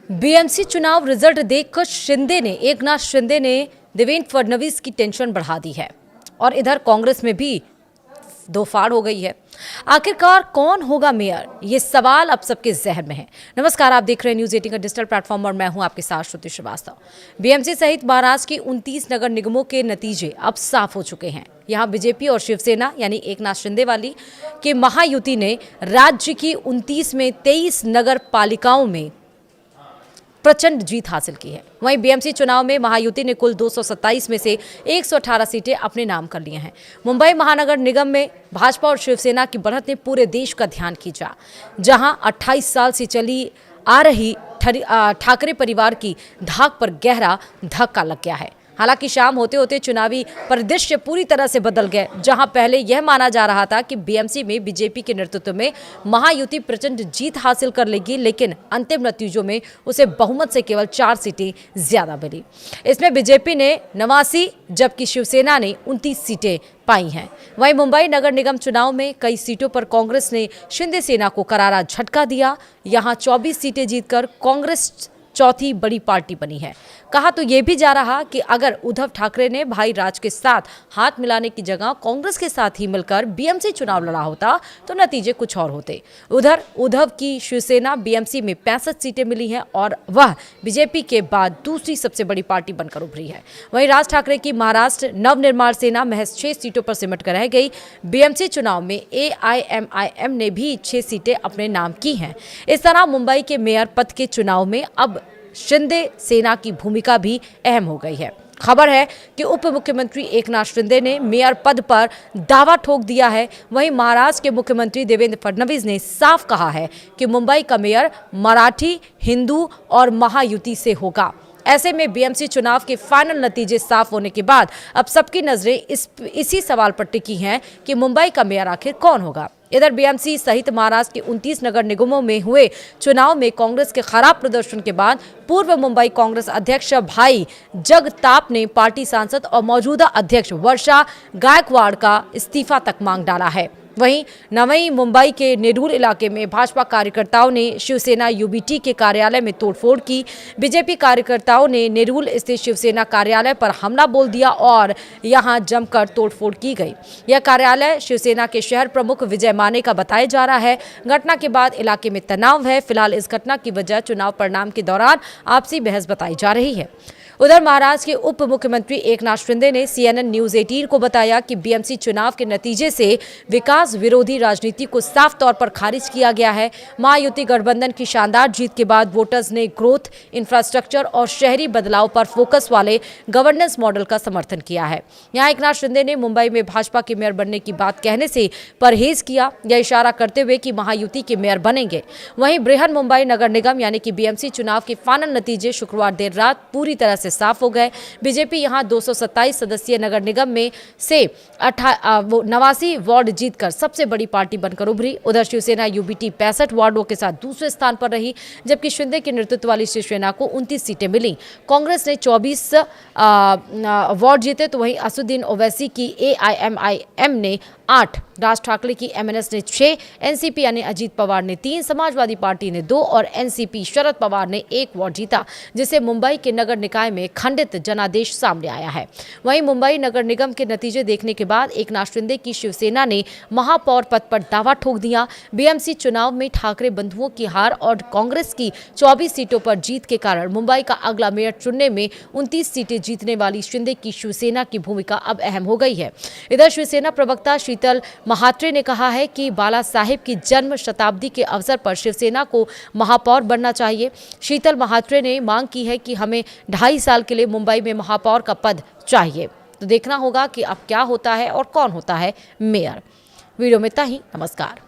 BMC चुनाव result देखकर एकनाथ शिंदे ने देवेंद्र फडणवीस की टेंशन बढ़ा दी है और इधर कांग्रेस में भी दो फाड़ हो गई है। आखिरकार कौन होगा मेयर, ये सवाल अब सबके जहन में है। नमस्कार, आप देख रहे हैं न्यूज 18 का डिजिटल प्लेटफॉर्म और मैं हूं आपके साथ श्रुति श्रीवास्तव। बीएमसी सहित महाराष्ट्र की 29 नगर निगमों के नतीजे अब साफ हो चुके हैं। यहां बीजेपी और शिवसेना यानी एकनाथ शिंदे वाली की महायुति ने राज्य की 29 में 23 नगर पालिकाओं में प्रचंड जीत हासिल की है। वहीं बीएमसी चुनाव में महायुति ने कुल 227 में से 118 सीटें अपने नाम कर ली हैं। मुंबई महानगर निगम में भाजपा और शिवसेना की बढ़त ने पूरे देश का ध्यान खींचा, जहां 28 साल से चली आ रही ठाकरे परिवार की धाक पर गहरा धक्का लग गया है। हालांकि शाम होते होते चुनावी परिदृश्य पूरी तरह से बदल गए, जहां पहले यह माना जा रहा था कि बीएमसी में बीजेपी के नेतृत्व में महायुति प्रचंड जीत हासिल कर लेगी, लेकिन अंतिम नतीजों में उसे बहुमत से केवल 4 सीटें ज्यादा मिली। इसमें बीजेपी ने 89 जबकि शिवसेना ने 29 सीटें पाई हैं। वहीं मुंबई नगर निगम चुनाव में कई सीटों पर कांग्रेस ने शिंदे सेना को करारा झटका दिया। यहां 24 सीटें जीतकर कांग्रेस चौथी बड़ी पार्टी बनी है। कहा तो यह भी जा रहा कि अगर उद्धव ठाकरे ने भाई राज के साथ हाथ मिलाने की जगह कांग्रेस के साथ ही मिलकर बीएमसी चुनाव लड़ा होता तो नतीजे कुछ और होते। उधर उद्धव की शिवसेना बीएमसी में 65 सीटें मिली हैं और वह बीजेपी के बाद दूसरी सबसे बड़ी पार्टी बनकर उभरी है। वहीं राज ठाकरे की महाराष्ट्र नवनिर्माण सेना महज 6 सीटों पर सिमट कर रह गई। बीएमसी चुनाव में AIMIM ने भी 6 सीटें अपने नाम की हैं। इस तरह मुंबई के मेयर पद के चुनाव में अब शिंदे सेना की भूमिका भी अहम हो गई है। खबर है कि उप मुख्यमंत्री एकनाथ शिंदे ने मेयर पद पर दावा ठोक दिया है। वहीं महाराष्ट्र के मुख्यमंत्री देवेंद्र फडणवीस ने साफ कहा है कि मुंबई का मेयर मराठी, हिंदू और महायुति से होगा। ऐसे में बीएमसी चुनाव के फाइनल नतीजे साफ होने के बाद अब सबकी नजरें इसी सवाल पर टिकी हैं कि मुंबई का मेयर आखिर कौन होगा। इधर बीएमसी सहित महाराष्ट्र के 29 नगर निगमों में हुए चुनाव में कांग्रेस के खराब प्रदर्शन के बाद पूर्व मुंबई कांग्रेस अध्यक्ष भाई जगताप ने पार्टी सांसद और मौजूदा अध्यक्ष वर्षा गायकवाड़ का इस्तीफा तक मांग डाला है। वहीं नवी मुंबई के नेरूल इलाके में भाजपा कार्यकर्ताओं ने शिवसेना UBT के कार्यालय में तोड़फोड़ की। बीजेपी कार्यकर्ताओं ने नेरूल स्थित शिवसेना कार्यालय पर हमला बोल दिया और यहां जमकर तोड़फोड़ की गई। यह कार्यालय शिवसेना के शहर प्रमुख विजय माने का बताया जा रहा है। घटना के बाद इलाके में तनाव है। फिलहाल इस घटना की वजह चुनाव परिणाम के दौरान आपसी बहस बताई जा रही है। उधर महाराष्ट्र के उप मुख्यमंत्री एकनाथ शिंदे ने CNN न्यूज 18 को बताया कि बीएमसी चुनाव के नतीजे से विकास विरोधी राजनीति को साफ तौर पर खारिज किया गया है। महायुति गठबंधन की शानदार जीत के बाद वोटर्स ने ग्रोथ, इंफ्रास्ट्रक्चर और शहरी बदलाव पर फोकस वाले गवर्नेंस मॉडल का समर्थन किया है। यहाँ एकनाथ शिंदे ने मुंबई में भाजपा के मेयर बनने की बात कहने से परहेज किया, यह इशारा करते हुए कि महायुति के मेयर बनेंगे। वहीं बृहन मुंबई नगर निगम यानी कि बीएमसी चुनाव के फाइनल नतीजे शुक्रवार देर रात पूरी तरह से साफ हो गए। बीजेपी यहां 227 सदस्यीय नगर निगम में से 89 वार्ड जीतकर सबसे बड़ी पार्टी बनकर उभरी। उधर शिवसेना UBT 65 वार्डों के साथ दूसरे स्थान पर रही, जबकि शिंदे के नेतृत्व वाली शिवसेना को 29 सीटें मिली। कांग्रेस ने 24 वार्ड जीते, तो वहीं असुद्दीन ओवैसी की AIMIM ने 8, राज ठाकरे की MNS ने 6, NCP यानी अजीत पवार ने 3, समाजवादी पार्टी ने 2 और NCP शरद पवार ने 1 वार्ड जीता, जिससे मुंबई के नगर निकाय में खंडित जनादेश सामने आया है। वहीं मुंबई नगर निगम के नतीजे देखने के बाद एकनाथ शिंदे की शिवसेना ने महापौर पद पर दावा ठोक दिया। बीएमसी चुनाव में ठाकरे बंधुओं की हार और कांग्रेस की 24 सीटों पर जीत के कारण मुंबई का अगला मेयर चुनने में 29 सीटें जीतने वाली शिंदे की शिवसेना की भूमिका अब अहम हो गई है। इधर शिवसेना प्रवक्ता शीतल महात्रे ने कहा है कि बाला साहेब की जन्म शताब्दी के अवसर पर शिवसेना को महापौर बनना चाहिए। शीतल महात्रे ने मांग की है कि हमें 2.5 साल के लिए मुंबई में महापौर का पद चाहिए। तो देखना होगा कि अब क्या होता है और कौन होता है मेयर। वीडियो में इतना ही। नमस्कार।